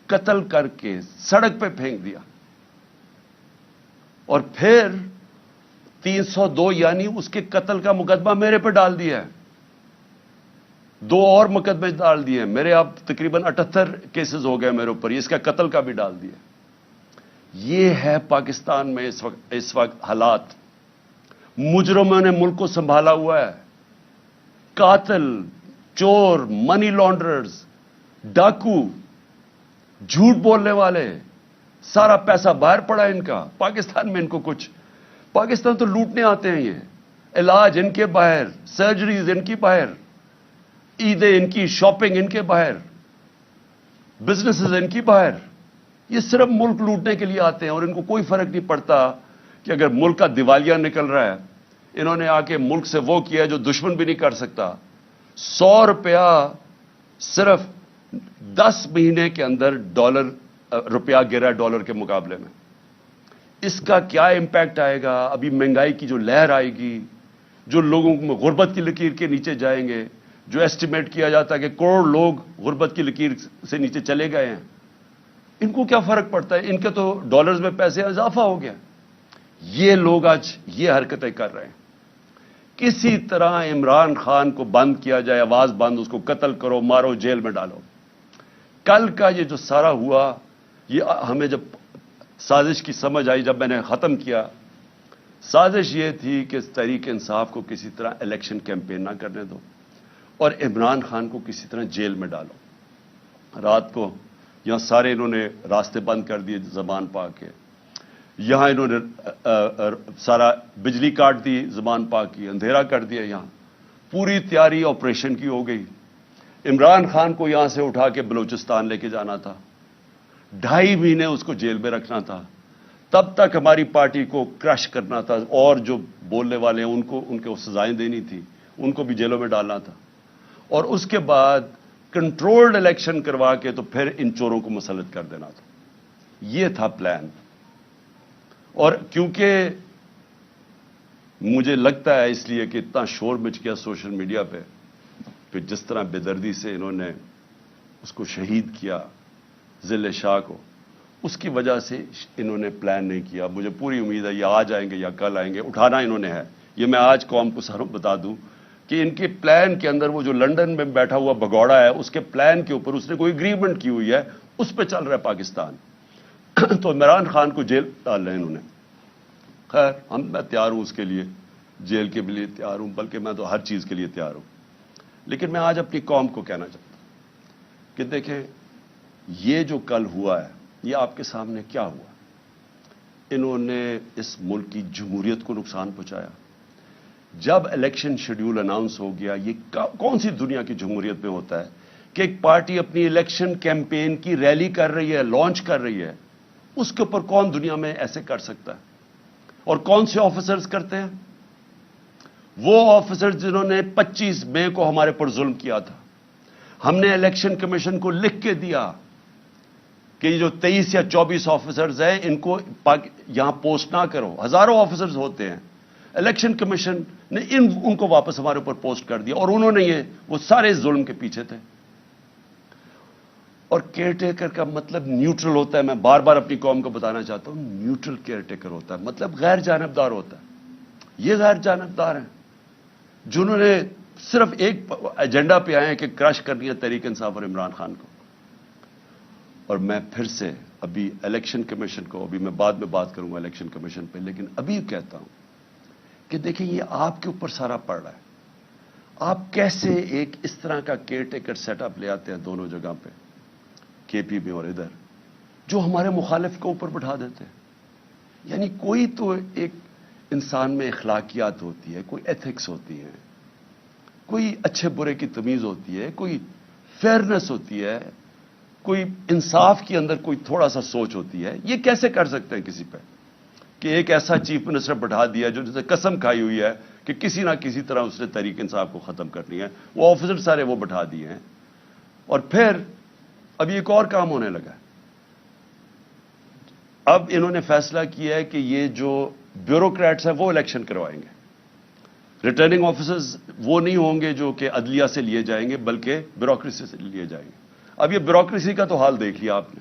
قتل کر کے سڑک پہ پھینک دیا اور پھر 302 یعنی اس کے قتل کا مقدمہ میرے پہ ڈال دیا ہے. 2 اور مقدمے ڈال دیے ہیں میرے. اب تقریباً 78 کیسز ہو گئے میرے اوپر. اس کا قتل کا بھی ڈال دیا. یہ ہے پاکستان میں اس وقت حالات. مجرموں نے ملک کو سنبھالا ہوا ہے. قاتل، چور، منی لانڈررز، ڈاکو، جھوٹ بولنے والے، سارا پیسہ باہر پڑا ان کا. پاکستان میں ان کو کچھ، پاکستان تو لوٹنے آتے ہیں. یہ علاج ان کے باہر، سرجریز ان کی باہر، عیدیں ان کی، شاپنگ ان کے باہر، بزنسز ان کی باہر. یہ صرف ملک لوٹنے کے لیے آتے ہیں اور ان کو کوئی فرق نہیں پڑتا کہ اگر ملک کا دیوالیہ نکل رہا ہے. انہوں نے آ کے ملک سے وہ کیا جو دشمن بھی نہیں کر سکتا. 100 روپیہ صرف 10 مہینے کے اندر روپیہ گرا ڈالر کے مقابلے میں. اس کا کیا امپیکٹ آئے گا؟ ابھی مہنگائی کی جو لہر آئے گی، جو لوگوں میں غربت کی لکیر کے نیچے جائیں گے، جو ایسٹیمیٹ کیا جاتا ہے کہ کروڑ لوگ غربت کی لکیر سے نیچے چلے گئے ہیں، ان کو کیا فرق پڑتا ہے؟ ان کے تو ڈالرز میں پیسے اضافہ ہو گیا. یہ لوگ آج یہ حرکتیں کر رہے ہیں. کسی طرح عمران خان کو بند کیا جائے، آواز بند، اس کو قتل کرو، مارو، جیل میں ڈالو. کل کا یہ جو سارا ہوا، یہ ہمیں جب سازش کی سمجھ آئی، جب میں نے ختم کیا، سازش یہ تھی کہ تحریک انصاف کو کسی طرح الیکشن کیمپین نہ کرنے دو اور عمران خان کو کسی طرح جیل میں ڈالو. رات کو یہاں سارے انہوں نے راستے بند کر دیے زبان پا کے. یہاں انہوں نے سارا بجلی کاٹ دی زبان پا کی، اندھیرا کر دیا. یہاں پوری تیاری آپریشن کی ہو گئی. عمران خان کو یہاں سے اٹھا کے بلوچستان لے کے جانا تھا. 2.5 مہینے اس کو جیل میں رکھنا تھا. تب تک ہماری پارٹی کو کرش کرنا تھا اور جو بولنے والے ہیں ان کو سزائیں دینی تھی، ان کو بھی جیلوں میں ڈالنا تھا. اور اس کے بعد کنٹرولڈ الیکشن کروا کے تو پھر ان چوروں کو مسلط کر دینا تھا. یہ تھا پلان. اور کیونکہ مجھے لگتا ہے اس لیے کہ اتنا شور مچ گیا سوشل میڈیا پہ کہ جس طرح بے دردی سے انہوں نے اس کو شہید کیا، ذل شاہ کو، اس کی وجہ سے انہوں نے پلان نہیں کیا. مجھے پوری امید ہے یہ آج آئیں گے یا کل آئیں گے. اٹھانا انہوں نے ہے. یہ میں آج قوم کو ساروں بتا دوں کہ ان کے پلان کے اندر وہ جو لندن میں بیٹھا ہوا بگوڑا ہے، اس کے پلان کے اوپر اس نے کوئی اگریمنٹ کی ہوئی ہے، اس پہ چل رہا ہے پاکستان. تو عمران خان کو جیل ڈال رہے ہیں انہوں نے. خیر میں تیار ہوں اس کے لیے، جیل کے لیے تیار ہوں، بلکہ میں تو ہر چیز کے لیے تیار ہوں. لیکن میں آج اپنی قوم کو کہنا چاہتا ہوں کہ دیکھیں یہ جو کل ہوا ہے، یہ آپ کے سامنے کیا ہوا. انہوں نے اس ملک کی جمہوریت کو نقصان پہنچایا. جب الیکشن شیڈیول اناؤنس ہو گیا، یہ کون سی دنیا کی جمہوریت میں ہوتا ہے کہ ایک پارٹی اپنی الیکشن کیمپین کی ریلی کر رہی ہے، لانچ کر رہی ہے، اس کے اوپر کون دنیا میں ایسے کر سکتا ہے؟ اور کون سے آفیسرز کرتے ہیں؟ وہ آفیسرز جنہوں نے 25 مئی کو ہمارے پر ظلم کیا تھا. ہم نے الیکشن کمیشن کو لکھ کے دیا کہ یہ جو 23 یا 24 آفیسرز ہیں ان کو یہاں پوسٹ نہ کرو. ہزاروں آفیسرز ہوتے ہیں. الیکشن کمیشن نے ان کو واپس ہمارے اوپر پوسٹ کر دیا اور انہوں نے وہ سارے ظلم کے پیچھے تھے. اور کیئر ٹیکر کا مطلب نیوٹرل ہوتا ہے. میں بار بار اپنی قوم کو بتانا چاہتا ہوں، نیوٹرل کیئر ٹیکر ہوتا ہے، مطلب غیر جانبدار ہوتا ہے. یہ غیر جانبدار ہیں جنہوں نے صرف ایک ایجنڈا پہ آئے ہیں کہ کرش کرنی ہے تحریک انصاف اور عمران خان کو. اور میں پھر سے ابھی الیکشن کمیشن کو، ابھی میں بعد میں بات کروں گا الیکشن کمیشن پہ، لیکن ابھی کہتا ہوں کہ دیکھیں یہ آپ کے اوپر سارا پڑ رہا ہے. آپ کیسے ایک اس طرح کا کیئر ٹیکر سیٹ اپ لے آتے ہیں دونوں جگہ پہ، کے پی میں اور ادھر، جو ہمارے مخالف کے اوپر بٹھا دیتے ہیں. یعنی کوئی تو ایک انسان میں اخلاقیات ہوتی ہے، کوئی ایتھکس ہوتی ہے، کوئی اچھے برے کی تمیز ہوتی ہے، کوئی فیئرنس ہوتی ہے، کوئی انصاف کے اندر کوئی تھوڑا سا سوچ ہوتی ہے. یہ کیسے کر سکتے ہیں کسی پہ کہ ایک ایسا چیف منسٹر بٹھا دیا جو جسے قسم کھائی ہوئی ہے کہ کسی نہ کسی طرح اس نے تحریک انصاف کو ختم کرنی ہے. وہ آفیسر سارے وہ بٹھا دیے ہیں. اور پھر اب ایک اور کام ہونے لگا ہے. اب انہوں نے فیصلہ کیا ہے کہ یہ جو بیوروکریٹس ہیں وہ الیکشن کروائیں گے. ریٹرننگ آفیسرز وہ نہیں ہوں گے جو کہ عدلیہ سے لیے جائیں گے، بلکہ بیوروکریسی سے لیے جائیں گے. اب یہ بیوروکریسی کا تو حال دیکھ لیا آپ نے.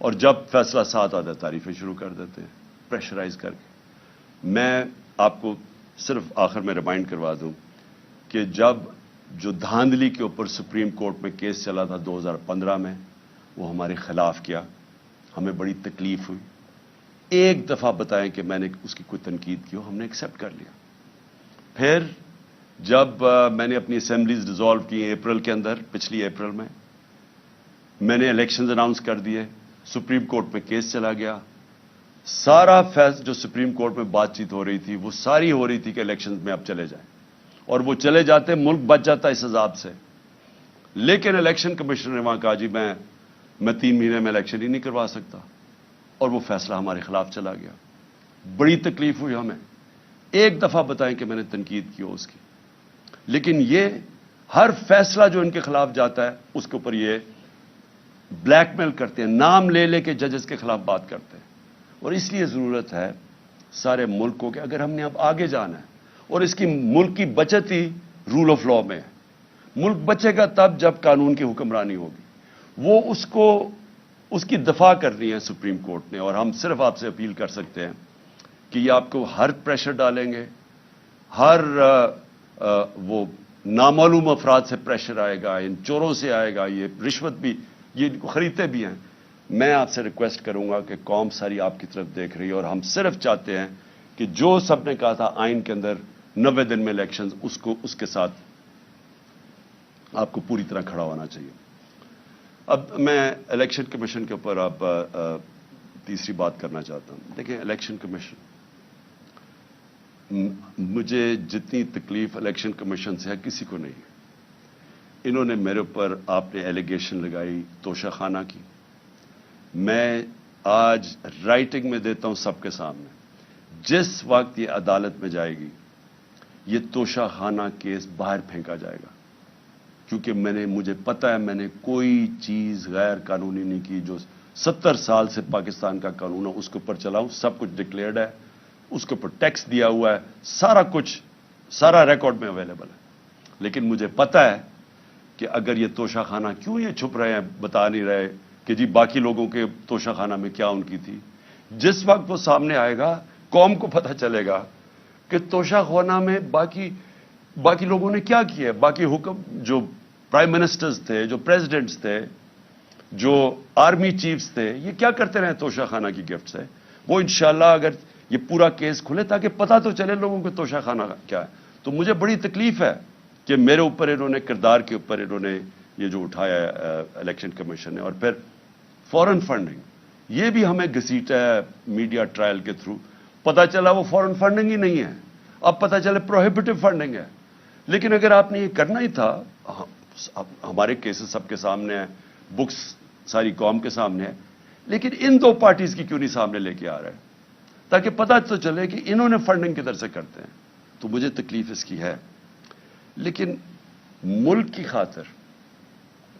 اور جب فیصلہ ساتھ آتا ہے تعریفیں شروع کر دیتے ہیں پریشرائز کر کے. میں آپ کو صرف آخر میں ریمائنڈ کروا دوں کہ جب جو دھاندلی کے اوپر سپریم کورٹ میں کیس چلا تھا 2015 میں، وہ ہمارے خلاف کیا، ہمیں بڑی تکلیف ہوئی. ایک دفعہ بتائیں کہ میں نے اس کی کوئی تنقید کی ہو، ہم نے ایکسیپٹ کر لیا. پھر جب میں نے اپنی اسمبلیز ڈیزالو کی اپریل کے اندر، پچھلی اپریل میں نے الیکشنز اناؤنس کر دیے، سپریم کورٹ میں کیس چلا گیا. سارا فیصلہ جو سپریم کورٹ میں بات چیت ہو رہی تھی وہ ساری ہو رہی تھی کہ الیکشنز میں اب چلے جائیں، اور وہ چلے جاتے، ملک بچ جاتا اس عذاب سے. لیکن الیکشن کمیشنر نے وہاں کہا جی میں 3 مہینے میں الیکشن ہی نہیں کروا سکتا، اور وہ فیصلہ ہمارے خلاف چلا گیا. بڑی تکلیف ہوئی ہمیں. ایک دفعہ بتائیں کہ میں نے تنقید کی ہو اس کی. لیکن یہ ہر فیصلہ جو ان کے خلاف جاتا ہے اس کے اوپر یہ بلیک میل کرتے ہیں، نام لے لے کے ججز کے خلاف بات کرتے ہیں. اور اس لیے ضرورت ہے سارے ملک کو کہ اگر ہم نے اب آگے جانا ہے، اور اس کی ملک کی بچت ہی رول آف لا میں ہے. ملک بچے گا تب جب قانون کی حکمرانی ہوگی. وہ اس کی دفاع کرنی ہے سپریم کورٹ نے. اور ہم صرف آپ سے اپیل کر سکتے ہیں کہ یہ آپ کو ہر پریشر ڈالیں گے، ہر وہ نامعلوم افراد سے پریشر آئے گا، ان چوروں سے آئے گا، یہ رشوت بھی یہ ان کو خریدتے بھی ہیں. میں آپ سے ریکویسٹ کروں گا کہ قوم ساری آپ کی طرف دیکھ رہی ہے، اور ہم صرف چاہتے ہیں کہ جو سب نے کہا تھا آئین کے اندر 90 دن میں الیکشنز، اس کے ساتھ آپ کو پوری طرح کھڑا ہونا چاہیے. اب میں الیکشن کمیشن کے اوپر اب تیسری بات کرنا چاہتا ہوں. دیکھیں الیکشن کمیشن، مجھے جتنی تکلیف الیکشن کمیشن سے ہے کسی کو نہیں ہے. انہوں نے میرے اوپر، آپ نے ایلیگیشن لگائی توشہ خانہ کی. میں آج رائٹنگ میں دیتا ہوں سب کے سامنے، جس وقت یہ عدالت میں جائے گی یہ توشہ خانہ کیس باہر پھینکا جائے گا. کیونکہ مجھے پتا ہے میں نے کوئی چیز غیر قانونی نہیں کی. جو 70 سال سے پاکستان کا قانون ہے اس کے اوپر چلاؤں. سب کچھ ڈکلیئرڈ ہے، اس کے اوپر ٹیکس دیا ہوا ہے، سارا کچھ، سارا ریکارڈ میں اویلیبل ہے. لیکن مجھے پتا ہے کہ اگر یہ توشہ خانہ، کیوں یہ چھپ رہے ہیں، بتا نہیں رہے کہ جی باقی لوگوں کے توشہ خانہ میں کیا ان کی تھی. جس وقت وہ سامنے آئے گا قوم کو پتہ چلے گا کہ توشہ خانہ میں باقی لوگوں نے کیا کیا ہے. باقی حکم، جو پرائم منسٹرز تھے، جو پریزیڈنٹس تھے، جو آرمی چیفز تھے، یہ کیا کرتے رہے توشہ خانہ کی گفٹ سے. وہ انشاءاللہ اگر یہ پورا کیس کھلے تاکہ پتہ تو چلے لوگوں کو توشہ خانہ کیا ہے. تو مجھے بڑی تکلیف ہے کہ میرے اوپر انہوں نے، کردار کے اوپر انہوں نے یہ جو اٹھایا ہے الیکشن کمیشن نے. اور پھر فورن فنڈنگ، یہ بھی ہمیں گھسیٹا ہے میڈیا ٹرائل کے تھرو. پتہ چلا وہ فورن فنڈنگ ہی نہیں ہے، اب پتہ چلے پروہیبٹیو فنڈنگ ہے. لیکن اگر آپ نے یہ کرنا ہی تھا، ہمارے کیسز سب کے سامنے ہیں، بکس ساری قوم کے سامنے ہے، لیکن ان دو پارٹیز کی کیوں نہیں سامنے لے کے آ رہے ہیں تاکہ پتہ تو چلے کہ انہوں نے فنڈنگ کدھر سے کرتے ہیں. تو مجھے تکلیف اس کی ہے. لیکن ملک کی خاطر،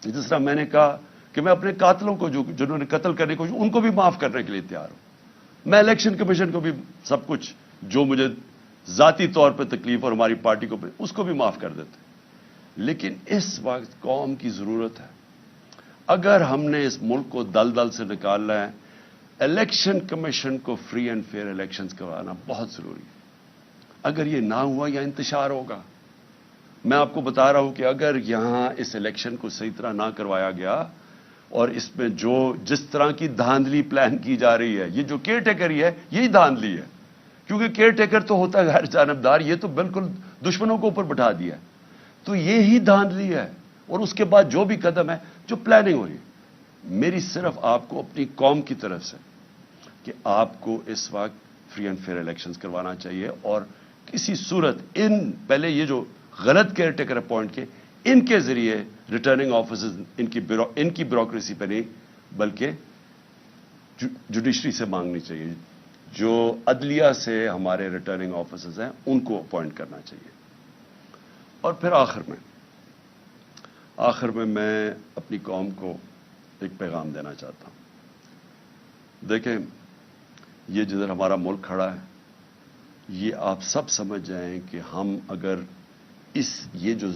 جس طرح میں نے کہا کہ میں اپنے قاتلوں کو، جنہوں نے قتل کرنے کو، ان کو بھی معاف کرنے کے لیے تیار ہوں. میں الیکشن کمیشن کو بھی سب کچھ جو مجھے ذاتی طور پہ تکلیف اور ہماری پارٹی کو اس کو بھی معاف کر دیتے. لیکن اس وقت قوم کی ضرورت ہے. اگر ہم نے اس ملک کو دلدل سے نکالنا ہے، الیکشن کمیشن کو فری اینڈ فیئر الیکشنز کروانا بہت ضروری ہے. اگر یہ نہ ہوا یا انتشار ہوگا. میں آپ کو بتا رہا ہوں کہ اگر یہاں اس الیکشن کو صحیح طرح نہ کروایا گیا، اور اس میں جس طرح کی دھاندلی پلان کی جا رہی ہے، یہ جو کیئر ٹیکر ہی ہے، یہی دھاندلی ہے. کیونکہ کیئر ٹیکر تو ہوتا ہے غیر جانبدار، یہ تو بالکل دشمنوں کو اوپر بٹھا دیا ہے. تو یہی دھاندلی ہے. اور اس کے بعد جو بھی قدم ہے، جو پلاننگ ہو رہی ہے، میری صرف آپ کو اپنی قوم کی طرف سے کہ آپ کو اس وقت فری اینڈ فیئر الیکشنز کروانا چاہیے. اور کسی صورت پہلے یہ جو غلط کیئر ٹیکر اپوائنٹ کیے، ان کے ذریعے ریٹرننگ آفیسرز ان کی بیوروکریسی پہ نہیں بلکہ جوڈیشری سے مانگنی چاہیے. جو عدلیہ سے ہمارے ریٹرننگ آفیسرز ہیں ان کو اپوائنٹ کرنا چاہیے. اور پھر آخر میں میں اپنی قوم کو ایک پیغام دینا چاہتا ہوں. دیکھیں، یہ جدھر ہمارا ملک کھڑا ہے، یہ آپ سب سمجھ جائیں کہ ہم اگر یہ جو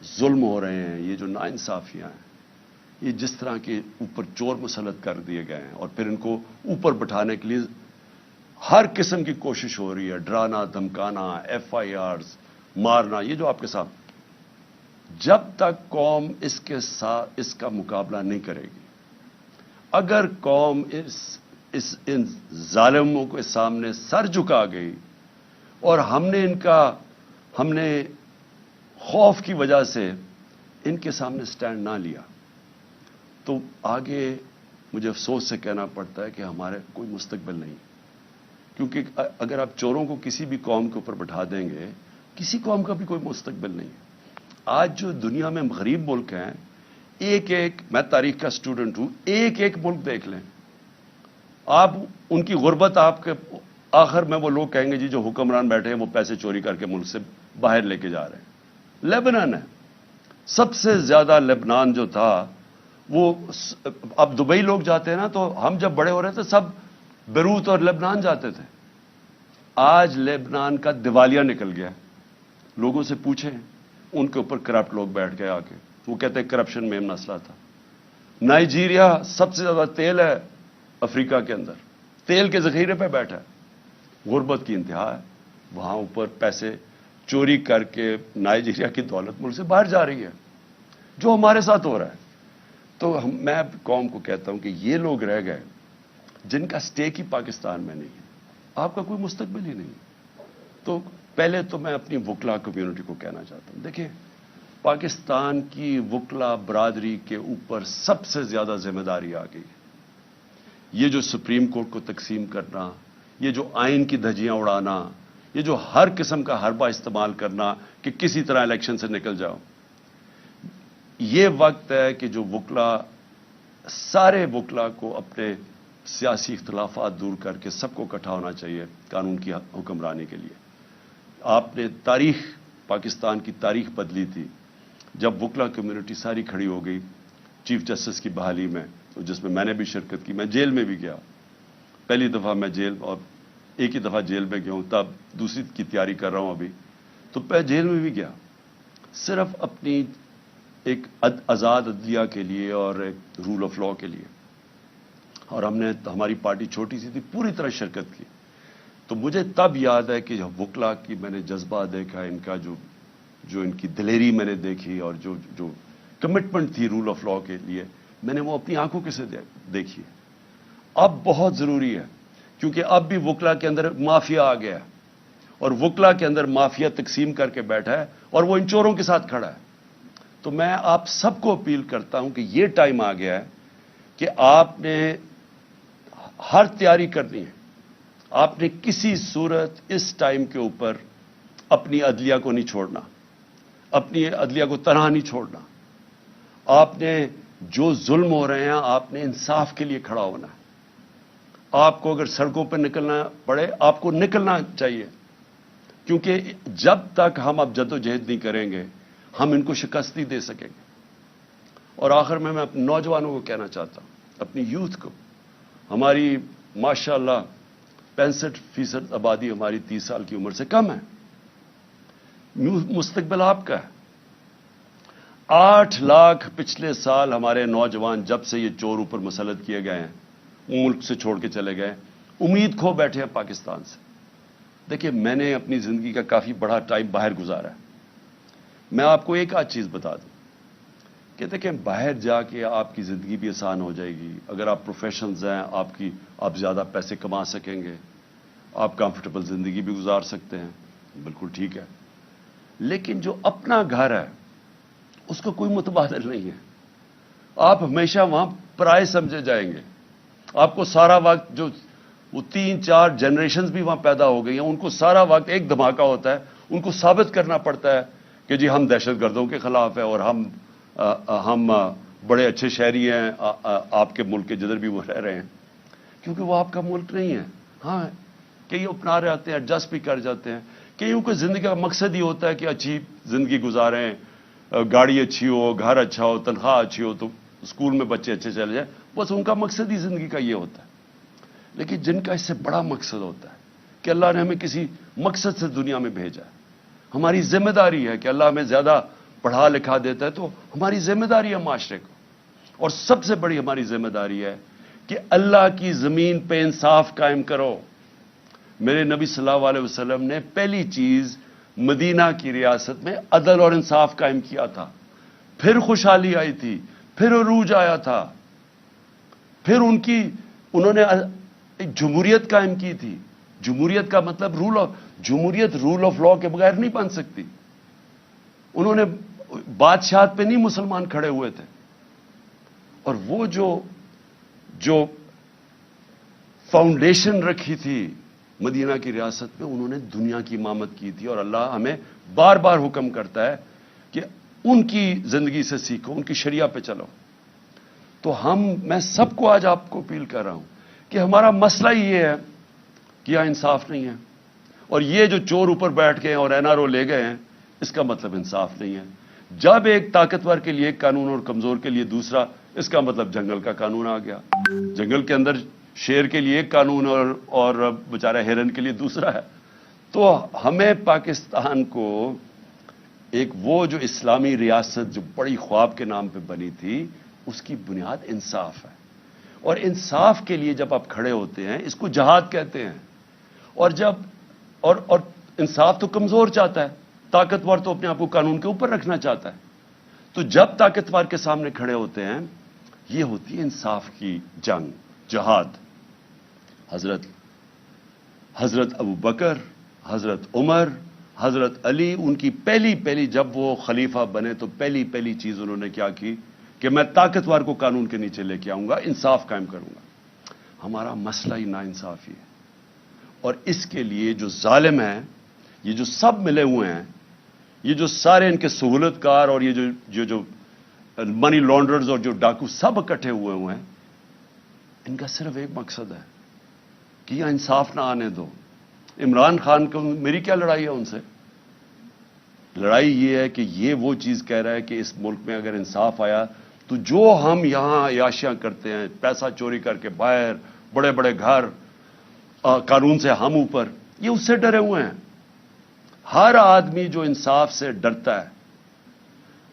ظلم ہو رہے ہیں، یہ جو ناانصافیاں ہیں، یہ جس طرح کے اوپر چور مسلط کر دیے گئے ہیں اور پھر ان کو اوپر بٹھانے کے لیے ہر قسم کی کوشش ہو رہی ہے، ڈرانا، دھمکانا، FIRs مارنا، یہ جو آپ کے ساتھ، جب تک قوم اس کے ساتھ اس کا مقابلہ نہیں کرے گی، اگر قوم ان ظالموں کے سامنے سر جھکا گئی اور ہم نے خوف کی وجہ سے ان کے سامنے سٹینڈ نہ لیا، تو آگے مجھے افسوس سے کہنا پڑتا ہے کہ ہمارے کوئی مستقبل نہیں، کیونکہ اگر آپ چوروں کو کسی بھی قوم کے اوپر بٹھا دیں گے، کسی قوم کا بھی کوئی مستقبل نہیں ہے۔ آج جو دنیا میں غریب ملک ہیں، میں تاریخ کا اسٹوڈنٹ ہوں، ایک ملک دیکھ لیں آپ، ان کی غربت آپ کے آخر میں وہ لوگ کہیں گے جی جو حکمران بیٹھے ہیں وہ پیسے چوری کر کے ملک سے باہر لے کے جا رہے ہیں۔ لیبنان ہے، سب سے زیادہ لیبنان جو تھا وہ، اب دبئی لوگ جاتے ہیں نا، تو ہم جب بڑے ہو رہے تھے سب بیروت اور لیبنان جاتے تھے، آج لیبنان کا دیوالیہ نکل گیا، لوگوں سے پوچھیں ان کے اوپر کرپٹ لوگ بیٹھ گئے آ کے، وہ کہتے ہیں کرپشن میں مسئلہ تھا۔ نائجیریا سب سے زیادہ تیل ہے افریقہ کے اندر، تیل کے ذخیرے پہ بیٹھا ہے، غربت کی انتہا ہے، وہاں اوپر پیسے چوری کر کے نائجیریا کی دولت ملک سے باہر جا رہی ہے، جو ہمارے ساتھ ہو رہا ہے۔ تو میں قوم کو کہتا ہوں کہ یہ لوگ رہ گئے جن کا سٹیک ہی پاکستان میں نہیں ہے، آپ کا کوئی مستقبل ہی نہیں۔ تو پہلے تو میں اپنی وکلا کمیونٹی کو کہنا چاہتا ہوں، دیکھیں پاکستان کی وکلا برادری کے اوپر سب سے زیادہ ذمہ داری آ گئی ہے۔ یہ جو سپریم کورٹ کو تقسیم کرنا، یہ جو آئین کی دھجیاں اڑانا، یہ جو ہر قسم کا حربہ استعمال کرنا کہ کسی طرح الیکشن سے نکل جاؤ، یہ وقت ہے کہ جو وکلا، سارے وکلا کو اپنے سیاسی اختلافات دور کر کے سب کو اکٹھا ہونا چاہیے قانون کی حکمرانی کے لیے۔ آپ نے پاکستان کی تاریخ بدلی تھی جب وکلا کمیونٹی ساری کھڑی ہو گئی چیف جسٹس کی بحالی میں، جس میں میں نے بھی شرکت کی، میں جیل میں بھی گیا، پہلی دفعہ میں جیل، اور ایک ہی دفعہ جیل میں گیا ہوں، تب دوسری کی تیاری کر رہا ہوں ابھی، تو میں جیل میں بھی گیا صرف اپنی ایک آزاد عدلیہ کے لیے اور ایک رول آف لا کے لیے، اور ہماری پارٹی چھوٹی سی تھی، پوری طرح شرکت کی۔ تو مجھے تب یاد ہے کہ وکلا کی میں نے جذبہ دیکھا، ان کا جو ان کی دلیری میں نے دیکھی، اور جو کمٹمنٹ تھی رول آف لا کے لیے، میں نے وہ اپنی آنکھوں کے سے دیکھی ہے۔ اب بہت ضروری ہے، کیونکہ اب بھی وکلا کے اندر مافیا آ گیا ہے، اور وکلا کے اندر مافیا تقسیم کر کے بیٹھا ہے، اور وہ ان چوروں کے ساتھ کھڑا ہے۔ تو میں آپ سب کو اپیل کرتا ہوں کہ یہ ٹائم آ گیا ہے کہ آپ نے ہر تیاری کرنی ہے، آپ نے کسی صورت اس ٹائم کے اوپر اپنی عدلیہ کو نہیں چھوڑنا، اپنی عدلیہ کو تنہا نہیں چھوڑنا۔ آپ نے جو ظلم ہو رہے ہیں، آپ نے انصاف کے لیے کھڑا ہونا ہے۔ آپ کو اگر سڑکوں پہ نکلنا پڑے، آپ کو نکلنا چاہیے، کیونکہ جب تک ہم اب جدوجہد نہیں کریں گے ہم ان کو شکست نہیں دے سکیں گے۔ اور آخر میں اپنے نوجوانوں کو کہنا چاہتا ہوں، اپنی یوتھ کو، ہماری ماشاءاللہ 65% آبادی ہماری 30 سال کی عمر سے کم ہے، مستقبل آپ کا ہے۔ 8 لاکھ پچھلے سال ہمارے نوجوان جب سے یہ چور اوپر مسلط کیے گئے ہیں، ملک سے چھوڑ کے چلے گئے، امید کھو بیٹھے ہیں پاکستان سے۔ دیکھیں میں نے اپنی زندگی کا کافی بڑا ٹائم باہر گزارا ہے، میں آپ کو ایک آدھ چیز بتا دوں کہ دیکھیں باہر جا کے آپ کی زندگی بھی آسان ہو جائے گی، اگر آپ پروفیشنلز ہیں، آپ زیادہ پیسے کما سکیں گے، آپ کمفرٹیبل زندگی بھی گزار سکتے ہیں، بالکل ٹھیک ہے، لیکن جو اپنا گھر ہے اس کو کوئی متبادل نہیں ہے، آپ ہمیشہ وہاں پرائے سمجھے جائیں گے۔ آپ کو سارا وقت جو وہ 3-4 جنریشنز بھی وہاں پیدا ہو گئی ہیں، ان کو سارا وقت ایک دھماکہ ہوتا ہے، ان کو ثابت کرنا پڑتا ہے کہ جی ہم دہشت گردوں کے خلاف ہیں، اور ہم بڑے اچھے شہری ہیں آپ کے ملک کے جدھر بھی وہ رہ رہے ہیں، کیونکہ وہ آپ کا ملک نہیں ہے۔ ہاں کئی اپنا رہے آتے ہیں، ایڈجسٹ بھی کر جاتے ہیں، کئیوں کو زندگی کا مقصد ہی ہوتا ہے کہ اچھی زندگی گزاریں، گاڑی اچھی ہو، گھر اچھا ہو، تنخواہ اچھی ہو، تو اسکول میں بچے اچھے چلے جائیں، بس ان کا مقصد ہی زندگی کا یہ ہوتا ہے۔ لیکن جن کا اس سے بڑا مقصد ہوتا ہے کہ اللہ نے ہمیں کسی مقصد سے دنیا میں بھیجا ہے، ہماری ذمہ داری ہے کہ اللہ ہمیں زیادہ پڑھا لکھا دیتا ہے تو ہماری ذمہ داری ہے معاشرے کو، اور سب سے بڑی ہماری ذمہ داری ہے کہ اللہ کی زمین پہ انصاف قائم کرو۔ میرے نبی صلی اللہ علیہ وسلم نے پہلی چیز مدینہ کی ریاست میں عدل اور انصاف قائم کیا تھا، پھر خوشحالی آئی تھی، پھر عروج آیا تھا، پھر انہوں نے ایک جمہوریت قائم کی تھی۔ جمہوریت کا مطلب جمہوریت رول آف لا کے بغیر نہیں بن سکتی۔ انہوں نے بادشاہت پہ نہیں مسلمان کھڑے ہوئے تھے، اور وہ جو فاؤنڈیشن رکھی تھی مدینہ کی ریاست میں، انہوں نے دنیا کی امامت کی تھی۔ اور اللہ ہمیں بار بار حکم کرتا ہے کہ ان کی زندگی سے سیکھو، ان کی شریعہ پہ چلو۔ تو میں سب کو آج آپ کو اپیل کر رہا ہوں کہ ہمارا مسئلہ ہی یہ ہے کہ یہاں انصاف نہیں ہے، اور یہ جو چور اوپر بیٹھ گئے ہیں اور این آر او لے گئے ہیں، اس کا مطلب انصاف نہیں ہے۔ جب ایک طاقتور کے لیے ایک قانون اور کمزور کے لیے دوسرا، اس کا مطلب جنگل کا قانون آ گیا۔ جنگل کے اندر شیر کے لیے ایک قانون اور بیچارہ ہرن کے لیے دوسرا ہے۔ تو ہمیں پاکستان کو ایک وہ جو اسلامی ریاست جو بڑی خواب کے نام پہ بنی تھی، اس کی بنیاد انصاف ہے۔ اور انصاف کے لیے جب آپ کھڑے ہوتے ہیں، اس کو جہاد کہتے ہیں۔ اور انصاف تو کمزور چاہتا ہے، طاقتور تو اپنے آپ کو قانون کے اوپر رکھنا چاہتا ہے۔ تو جب طاقتور کے سامنے کھڑے ہوتے ہیں، یہ ہوتی ہے انصاف کی جنگ، جہاد۔ حضرت ابو بکر، حضرت عمر، حضرت علی، ان کی پہلی جب وہ خلیفہ بنے تو پہلی چیز انہوں نے کیا کی کہ میں طاقتور کو قانون کے نیچے لے کے آؤں گا، انصاف قائم کروں گا۔ ہمارا مسئلہ ہی ناانصافی ہے، اور اس کے لیے جو ظالم ہیں، یہ جو سب ملے ہوئے ہیں، یہ جو سارے ان کے سہولت کار اور یہ جو منی لانڈرز اور جو ڈاکو سب اکٹھے ہوئے ہیں، ان کا صرف ایک مقصد ہے کہ یہ انصاف نہ آنے دو۔ عمران خان کو میری کیا لڑائی ہے ان سے؟ لڑائی یہ ہے کہ یہ وہ چیز کہہ رہا ہے کہ اس ملک میں اگر انصاف آیا تو جو ہم یہاں عیاشیاں کرتے ہیں، پیسہ چوری کر کے باہر، بڑے بڑے گھر، قانون سے ہم اوپر، یہ اس سے ڈرے ہوئے ہیں۔ ہر آدمی جو انصاف سے ڈرتا ہے،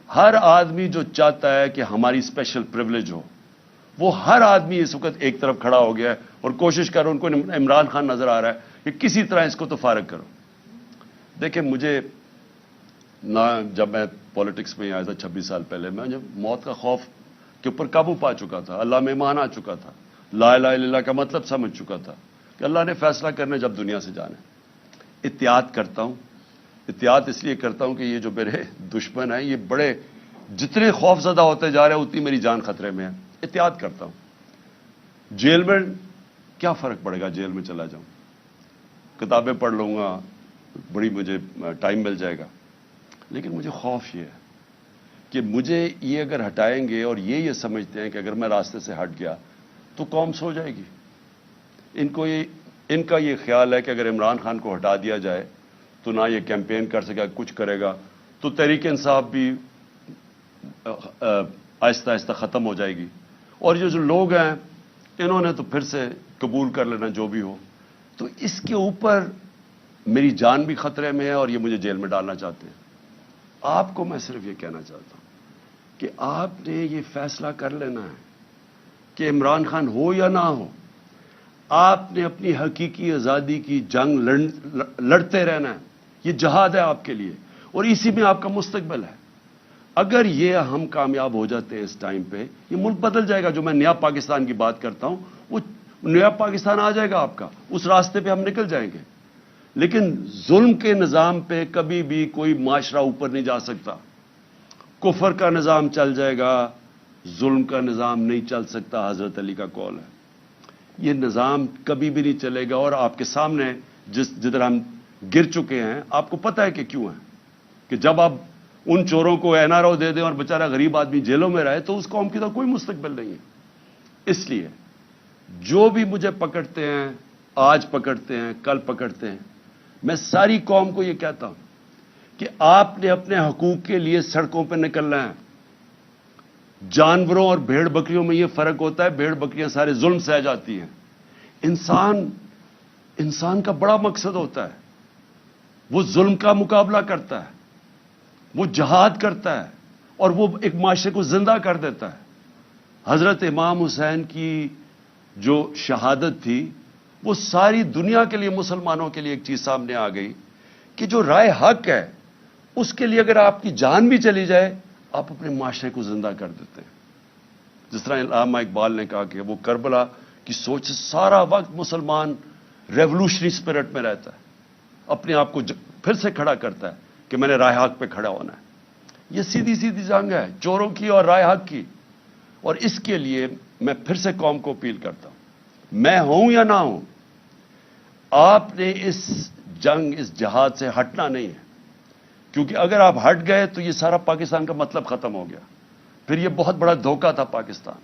ہر آدمی جو چاہتا ہے کہ ہماری اسپیشل پریولیج ہو، وہ ہر آدمی اس وقت ایک طرف کھڑا ہو گیا ہے اور کوشش کر رہا ہے۔ ان کو عمران خان نظر آ رہا ہے کہ کسی طرح اس کو تو فارغ کرو۔ دیکھیں، مجھے نہ جب میں پالیٹکس میں آیا تھا 26 سال پہلے، میں جب موت کا خوف کے اوپر قابو پا چکا تھا، اللہ میں ایمان آ چکا تھا، لا الہ الا اللہ کا مطلب سمجھ چکا تھا کہ اللہ نے فیصلہ کرنے جب دنیا سے جانا ہے۔ احتیاط کرتا ہوں، احتیاط اس لیے کرتا ہوں کہ یہ جو میرے دشمن ہیں، یہ بڑے جتنے خوف زدہ ہوتے جا رہے ہیں اتنی میری جان خطرے میں ہے۔ احتیاط کرتا ہوں۔ جیل میں کیا فرق پڑے گا؟ جیل میں چلا جاؤں، کتابیں پڑھ لوں گا، بڑی مجھے ٹائم مل جائے گا، لیکن مجھے خوف یہ ہے کہ مجھے یہ اگر ہٹائیں گے اور یہ سمجھتے ہیں کہ اگر میں راستے سے ہٹ گیا تو قوم سو جائے گی۔ ان کا یہ خیال ہے کہ اگر عمران خان کو ہٹا دیا جائے تو نہ یہ کیمپین کر سکے، کچھ کرے گا، تو تحریک انصاف بھی آہستہ آہستہ ختم ہو جائے گی، اور یہ جو لوگ ہیں انہوں نے تو پھر سے قبول کر لینا جو بھی ہو۔ تو اس کے اوپر میری جان بھی خطرے میں ہے اور یہ مجھے جیل میں ڈالنا چاہتے ہیں۔ آپ کو میں صرف یہ کہنا چاہتا ہوں کہ آپ نے یہ فیصلہ کر لینا ہے کہ عمران خان ہو یا نہ ہو، آپ نے اپنی حقیقی آزادی کی جنگ لڑتے رہنا ہے۔ یہ جہاد ہے آپ کے لیے، اور اسی میں آپ کا مستقبل ہے۔ اگر یہ ہم کامیاب ہو جاتے ہیں اس ٹائم پہ، یہ ملک بدل جائے گا۔ جو میں نیا پاکستان کی بات کرتا ہوں، وہ نیا پاکستان آ جائے گا آپ کا، اس راستے پہ ہم نکل جائیں گے۔ لیکن ظلم کے نظام پہ کبھی بھی کوئی معاشرہ اوپر نہیں جا سکتا۔ کفر کا نظام چل جائے گا، ظلم کا نظام نہیں چل سکتا۔ حضرت علی کا قول ہے، یہ نظام کبھی بھی نہیں چلے گا۔ اور آپ کے سامنے جدھر ہم گر چکے ہیں، آپ کو پتہ ہے کہ کیوں ہے، کہ جب آپ ان چوروں کو این آر او دے دیں اور بیچارہ غریب آدمی جیلوں میں رہے تو اس قوم کی تو کوئی مستقبل نہیں ہے۔ اس لیے جو بھی مجھے پکڑتے ہیں، آج پکڑتے ہیں، کل پکڑتے ہیں، میں ساری قوم کو یہ کہتا ہوں کہ آپ نے اپنے حقوق کے لیے سڑکوں پہ نکلنا ہے۔ جانوروں اور بھیڑ بکریوں میں یہ فرق ہوتا ہے، بھیڑ بکریاں سارے ظلم سہ جاتی ہیں۔ انسان کا بڑا مقصد ہوتا ہے، وہ ظلم کا مقابلہ کرتا ہے، وہ جہاد کرتا ہے، اور وہ ایک معاشرے کو زندہ کر دیتا ہے۔ حضرت امام حسین کی جو شہادت تھی وہ ساری دنیا کے لیے، مسلمانوں کے لیے ایک چیز سامنے آ گئی کہ جو رائے حق ہے اس کے لیے اگر آپ کی جان بھی چلی جائے آپ اپنے معاشرے کو زندہ کر دیتے ہیں. جس طرح علامہ اقبال نے کہا کہ وہ کربلا کی سوچ سے سارا وقت مسلمان ریولوشنری اسپرٹ میں رہتا ہے، اپنے آپ کو پھر سے کھڑا کرتا ہے کہ میں نے رائے حق پہ کھڑا ہونا ہے. یہ سیدھی سیدھی جنگ ہے چوروں کی اور رائے حق کی، اور اس کے لیے میں پھر سے قوم کو اپیل کرتا ہوں، میں ہوں یا نہ ہوں، آپ نے اس جنگ، اس جہاد سے ہٹنا نہیں ہے. کیونکہ اگر آپ ہٹ گئے تو یہ سارا پاکستان کا مطلب ختم ہو گیا، پھر یہ بہت بڑا دھوکہ تھا پاکستان.